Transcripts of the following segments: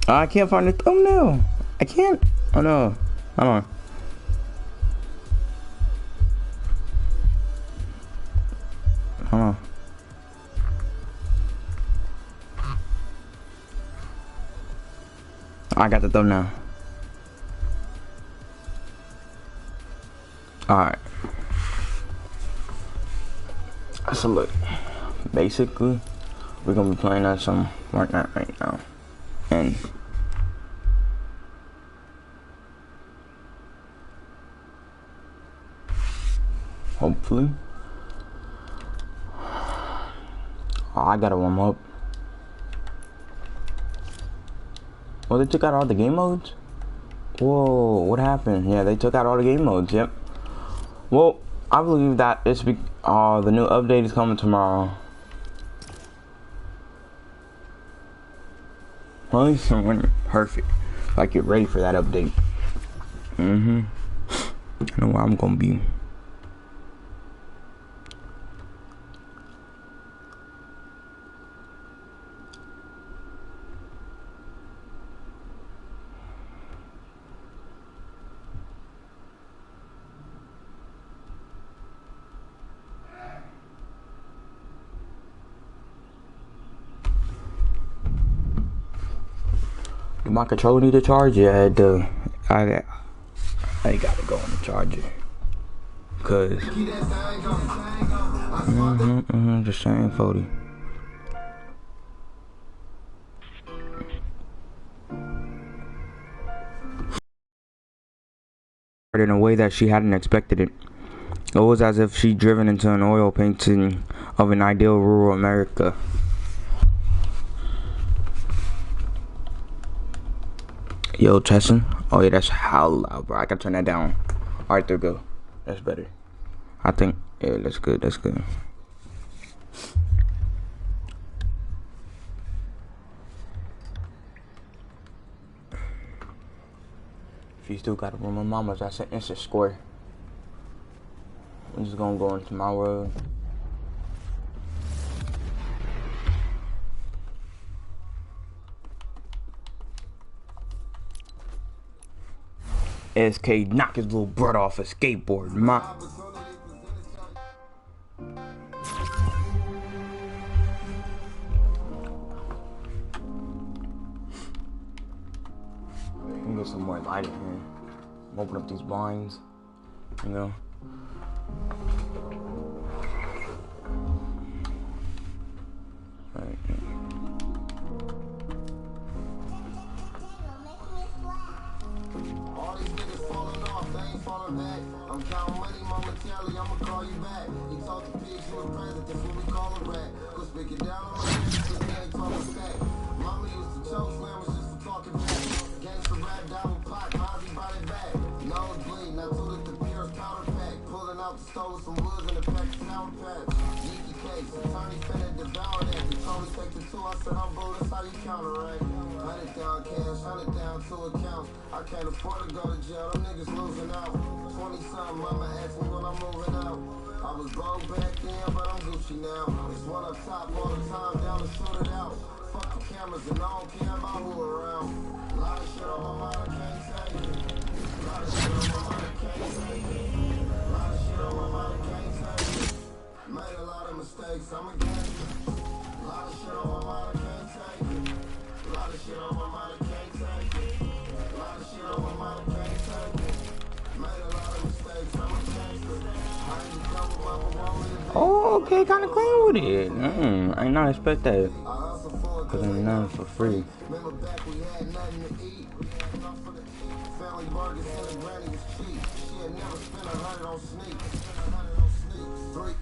I can't find the thumbnail. I can't. Oh no. Hold on. Hold on. I got the thumbnail. Alright. So look. Basically, we're gonna be playing at some Fortnite right now. And hopefully, I gotta warm up. Well, they took out all the game modes? Whoa, what happened? Yeah, they took out all the game modes, yep. Well, I believe that the new update is coming tomorrow. Well, at least someone perfect. Like, get ready for that update. I know where I'm gonna be. Do my controller need a charge? Yeah, it do. I gotta go on the charger. Cause the same 40. In a way that she hadn't expected it. It was as if she'd driven into an oil painting of an ideal rural America. Yo, testing. Oh yeah, that's how loud, bro. I can turn that down. Alright, there we go. That's better. I think, yeah, that's good, that's good. If you still got a room with mamas, that's an instant score. I'm just gonna go into my world. SK knock his little brother off a skateboard. Get some more light in here. Open up these blinds, you know. Right. All these niggas falling off, they ain't falling back. I'm counting money momentarily, I'ma call you back. He talked to pigs, you a present, that's what we call a rat. Go speak it down on my niggas, cause they ain't talking back. Mama used to choke slammers just for talking back. Gangsta rap, double pot, Mozzie brought it back. Nose bleed, now two at the Pierce powder pack. Pulling out the stove with some woods and a pack of sour patch. Yeeky case, attorney finna devour that. You told me take the two, I said I'm bull, that's how you counteract. 100 down cash, 100 down to account. I can't afford to go to jail, them niggas losing out. 20-something, mama asked me when I'm moving out. I was broke back then, but I'm Gucci now. It's one up top all the time, down to shoot it out. Fuck the cameras and I don't care about who around. A lot of shit on my mind, I can't say it. A lot of shit on my mind, I can't say it. A lot of shit on my mind, I can't say it. Made a lot of mistakes, I'm a gangster. A lot of shit on my mind, I can't take it. A lot of shit on my mind, I can't take it. A lot of shit on my mind, I can't take it. Made a lot of mistakes, I'm a gangster. I ain't come with my woman. Oh, okay, kind of clean with it. I did not expect that. Cause ain't nothing for free. Remember back we had nothing to eat. We had enough for the family burgers and the granny was cheap. She had never spent 100 on sneakers. Three.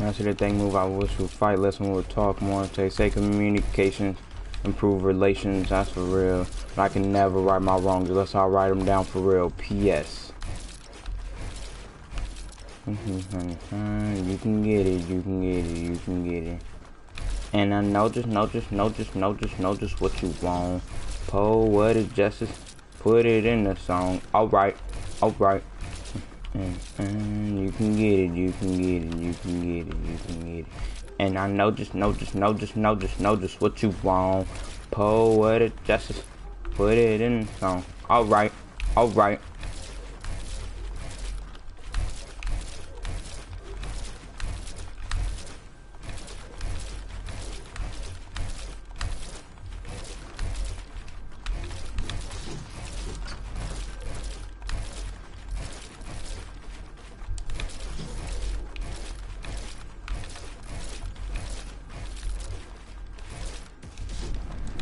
Answer the thing move. I wish we'd fight less and we'll talk more. Say communication, improve relations. That's for real. But I can never right my wrongs unless I write them down for real. P.S. You can get it. You can get it. You can get it. And I know just what you want. Poetic justice. Put it in the song. Alright. Alright. You can get it, you can get it, you can get it, you can get it. And I know just what you want. Poetic justice, put it in the song. Alright, alright.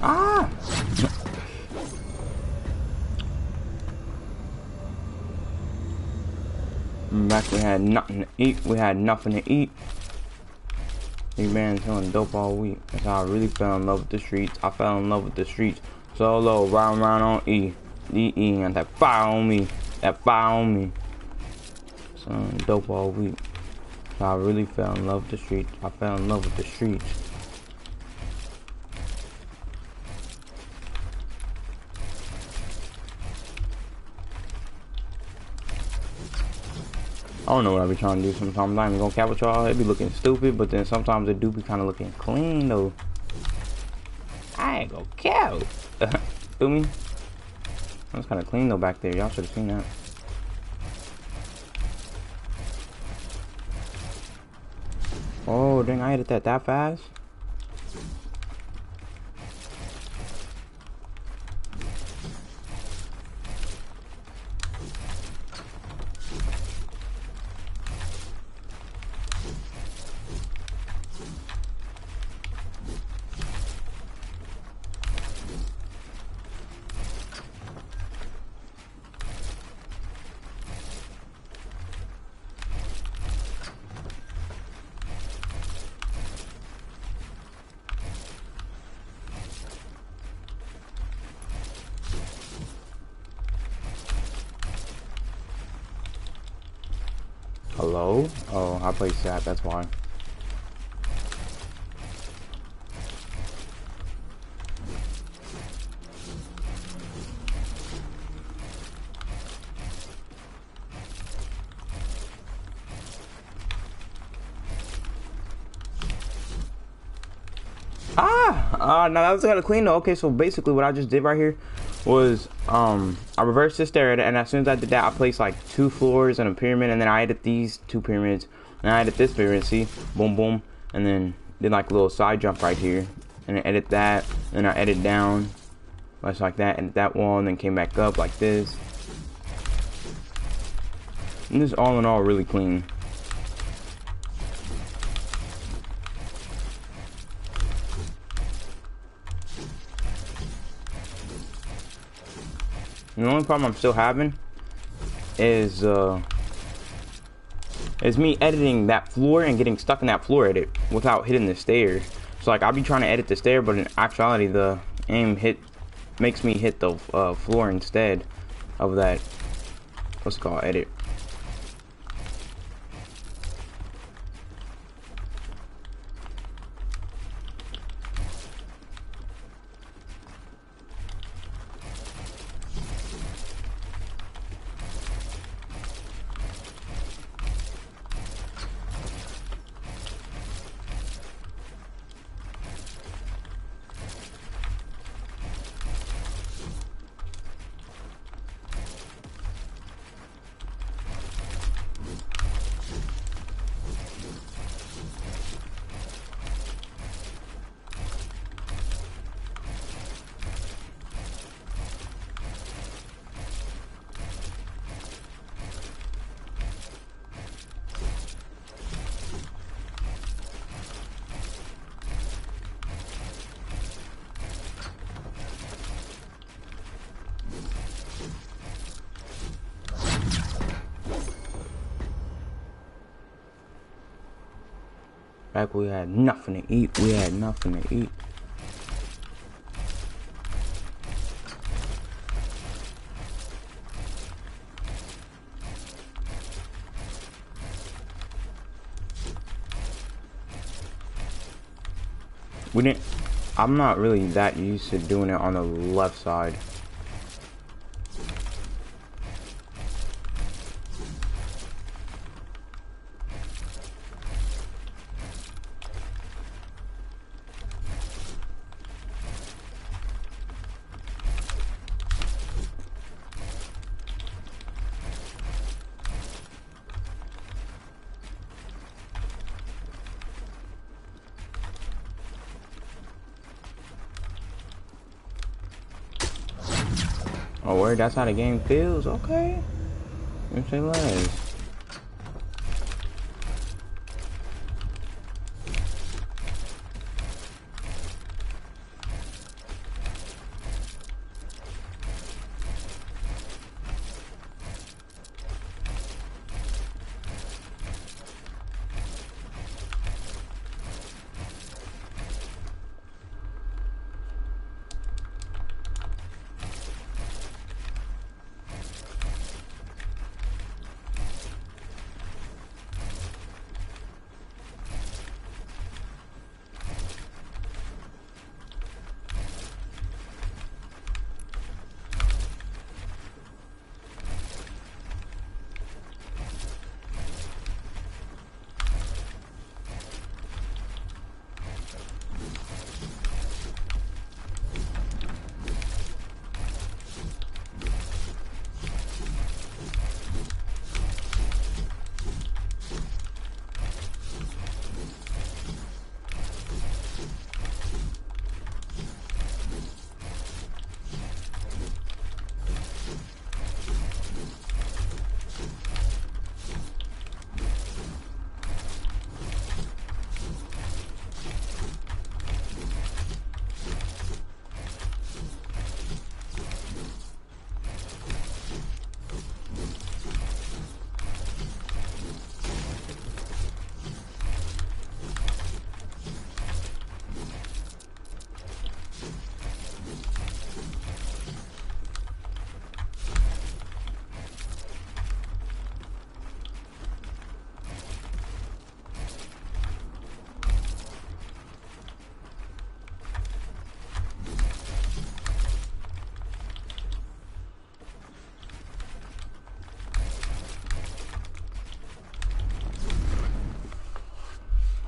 Ah! Back we had nothing to eat. We had nothing to eat. These man selling dope all week. That's how I really fell in love with the streets. I fell in love with the streets. Solo, riding around on E. E, and that fire on me. That fire on me. Selling dope all week. So I really fell in love with the streets. I fell in love with the streets. I don't know what I be trying to do sometimes. I'm not even gonna cap with y'all. It be looking stupid, but then sometimes it do be kind of looking clean though. I ain't gonna cap. Feel me? That's kind of clean though back there. Y'all should have seen that. Oh, dang! I edited that fast. Hello? Oh, I play Sat, that's why. No, that was kind of clean though. Okay, so basically what I just did right here was I reversed the stair, and as soon as I did that, I placed like 2 floors and a pyramid, and then I added these 2 pyramids, and I added this pyramid, see, boom boom, and then did like a little side jump right here, and I edit that, and I edit down just like that, and that wall, and then came back up like this, and this all in all really clean. And the only problem I'm still having is me editing that floor and getting stuck in that floor edit without hitting the stair. So like I'll be trying to edit the stair, but in actuality the aim makes me hit the floor instead of that, what's it called, edit. Like we had nothing to eat. We had nothing to eat. I'm not really that used to doing it on the left side. Oh, word, that's how the game feels? Okay. Let me say less.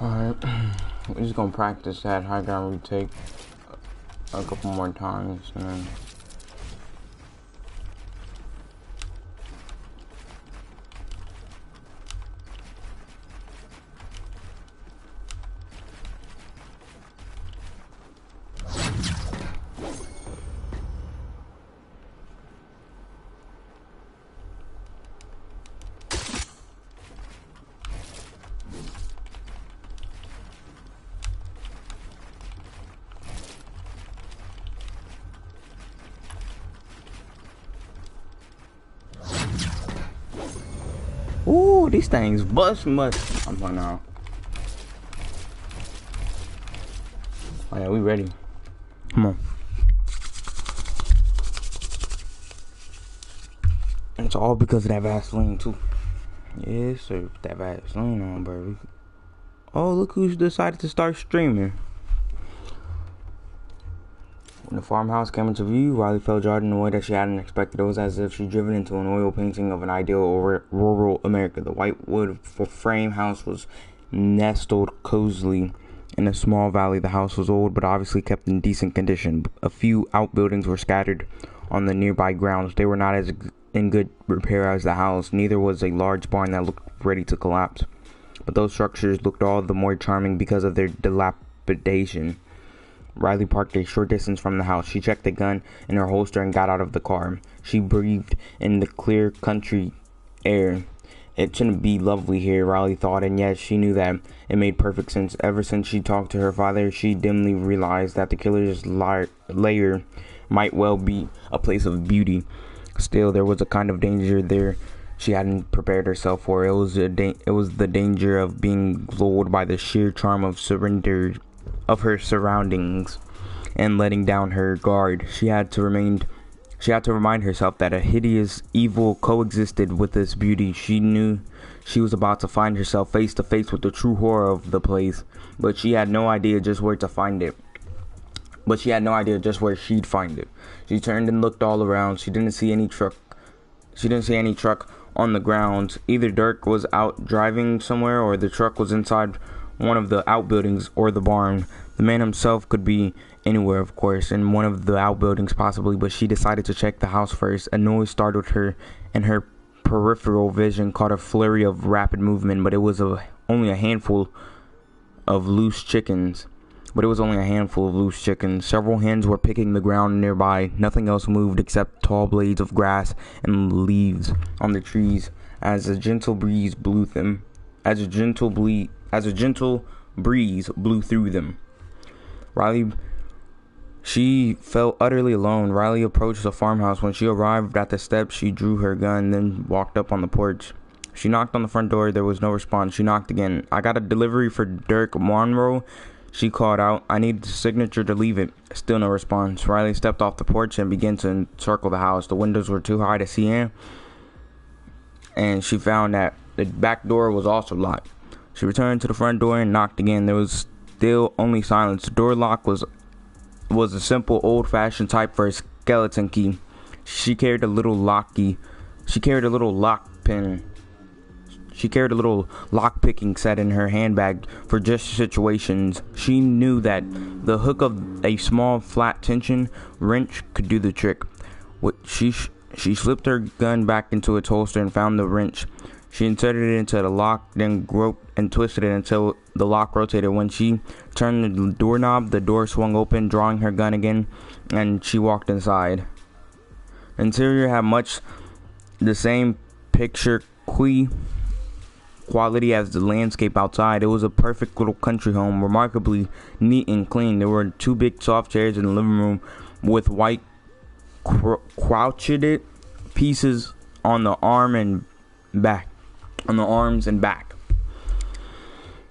Alright, we're just gonna practice that high ground retake a couple more times and then ooh, these things bust much. I'm fine now. Oh yeah, we ready. Come on. And it's all because of that Vaseline too. Yes, sir. Put that Vaseline on, baby. Oh, look who's decided to start streaming. When the farmhouse came into view, Riley felt jarred in a way that she hadn't expected. It was as if she'd driven into an oil painting of an ideal rural America. The white wood frame house was nestled cozily in a small valley. The house was old, but obviously kept in decent condition. A few outbuildings were scattered on the nearby grounds. They were not as in good repair as the house. Neither was a large barn that looked ready to collapse. But those structures looked all the more charming because of their dilapidation. Riley parked a short distance from the house. She checked the gun in her holster and got out of the car. She breathed in the clear country air. It shouldn't be lovely here, Riley thought, and yet she knew that it made perfect sense. Ever since she talked to her father, she dimly realized that the killer's lair might well be a place of beauty. Still, there was a kind of danger there she hadn't prepared herself for. It was the danger of being lulled by the sheer charm of surrender of her surroundings and letting down her guard. She had to remind herself that a hideous evil coexisted with this beauty. She knew she was about to find herself face to face with the true horror of the place, but she had no idea just where to find it. But she had no idea just where she'd find it. She turned and looked all around. She didn't see any truck on the grounds. Either Dirk was out driving somewhere, or the truck was inside one of the outbuildings or the barn. The man himself could be anywhere, of course, in one of the outbuildings possibly, but she decided to check the house first. A noise startled her, and her peripheral vision caught a flurry of rapid movement, but it was only a handful of loose chickens. Several hens were picking the ground nearby. Nothing else moved except tall blades of grass and leaves on the trees as a gentle breeze blew through them. She felt utterly alone. Riley approached the farmhouse. When she arrived at the steps, she drew her gun, then walked up on the porch. She knocked on the front door. There was no response. She knocked again. "I got a delivery for Dirk Monroe," she called out. "I need the signature to leave it." Still no response. Riley stepped off the porch and began to encircle the house. The windows were too high to see in, and she found that the back door was also locked. She returned to the front door and knocked again. There was still only silence. The door lock was a simple old-fashioned type for a skeleton key. She carried a little lock-picking set in her handbag for just situations. She knew that the hook of a small flat tension wrench could do the trick. She slipped her gun back into its holster and found the wrench. She inserted it into the lock, then groped and twisted it until the lock rotated. When she turned the doorknob, the door swung open, drawing her gun again, and she walked inside. Interior had much the same picture quality as the landscape outside. It was a perfect little country home, remarkably neat and clean. There were 2 big soft chairs in the living room with white crocketed pieces on the arms and back.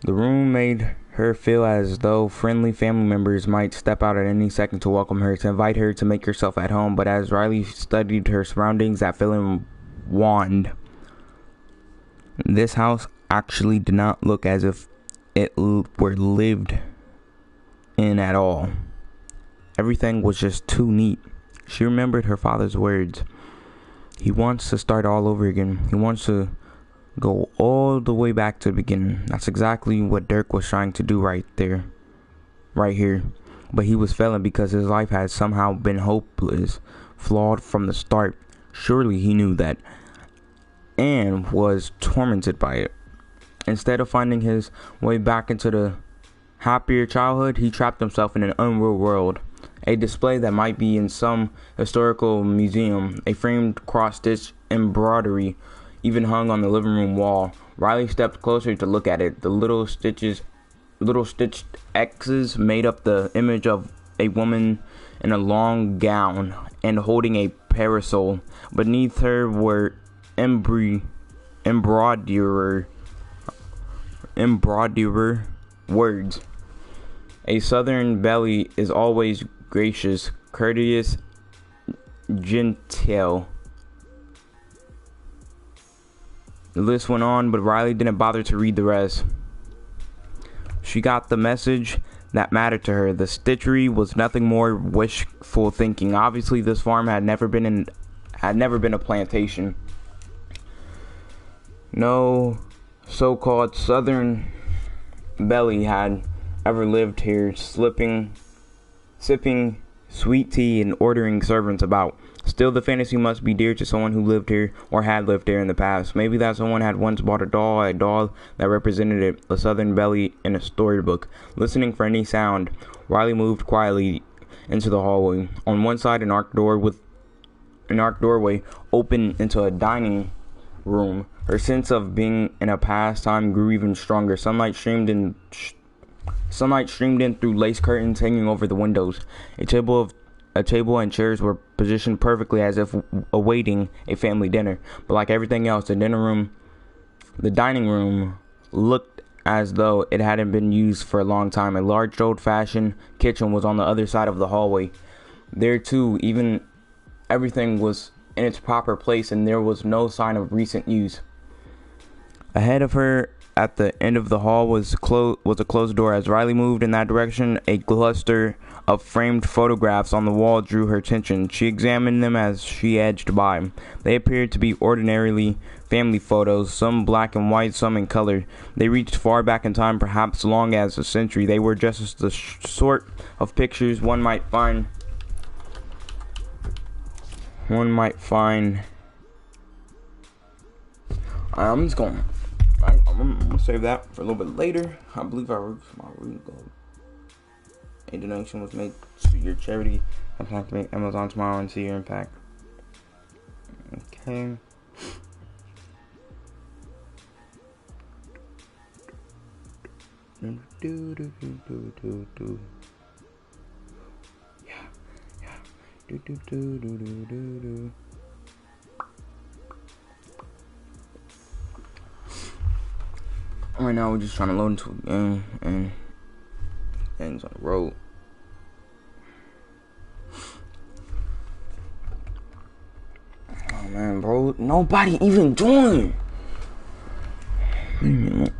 The room made her feel as though friendly family members might step out at any second to welcome her, to invite her to make herself at home. But as Riley studied her surroundings, that feeling waned. This house actually did not look as if it were lived in at all. Everything was just too neat. She remembered her father's words. He wants to start all over again. He wants to go all the way back to the beginning. That's exactly what Dirk was trying to do right here. But he was failing because his life had somehow been hopeless, flawed from the start. Surely he knew that, and was tormented by it. Instead of finding his way back into the happier childhood, he trapped himself in an unreal world. A display that might be in some historical museum, a framed cross-stitch embroidery even hung on the living room wall. Riley stepped closer to look at it. The little stitched X's made up the image of a woman in a long gown and holding a parasol. Beneath her were embroiderer words. "A southern belle is always gracious, courteous, genteel." The list went on, but Riley didn't bother to read the rest. She got the message that mattered to her. The stitchery was nothing more wishful thinking. Obviously, this farm had never been a plantation. No so-called southern belle had ever lived here, sipping sweet tea and ordering servants about. Still, the fantasy must be dear to someone who lived here or had lived here in the past. Maybe that someone had once bought a doll that represented a southern belle in a storybook. Listening for any sound, Riley moved quietly into the hallway. On one side, an arched doorway opened into a dining room. Her sense of being in a past time grew even stronger. Sunlight streamed in through lace curtains hanging over the windows. A table of a table and chairs were positioned perfectly as if awaiting a family dinner. But like everything else, the dining room looked as though it hadn't been used for a long time. A large old-fashioned kitchen was on the other side of the hallway. There too, even everything was in its proper place, and there was no sign of recent use. Ahead of her, at the end of the hall, was a closed door. As Riley moved in that direction, a cluster of framed photographs on the wall drew her attention. She examined them as she edged by. They appeared to be ordinarily family photos, some black and white, some in color. They reached far back in time, perhaps long as a century. They were just the sort of pictures one might find. I'm gonna save that for a little bit later. I believe I wrote my root goal. A donation was made to your charity. Contact Amazon tomorrow and see your impact. Okay. Yeah. Right now we're just trying to load into a game and things on the road. Oh man, bro, nobody even joined. Wait a minute.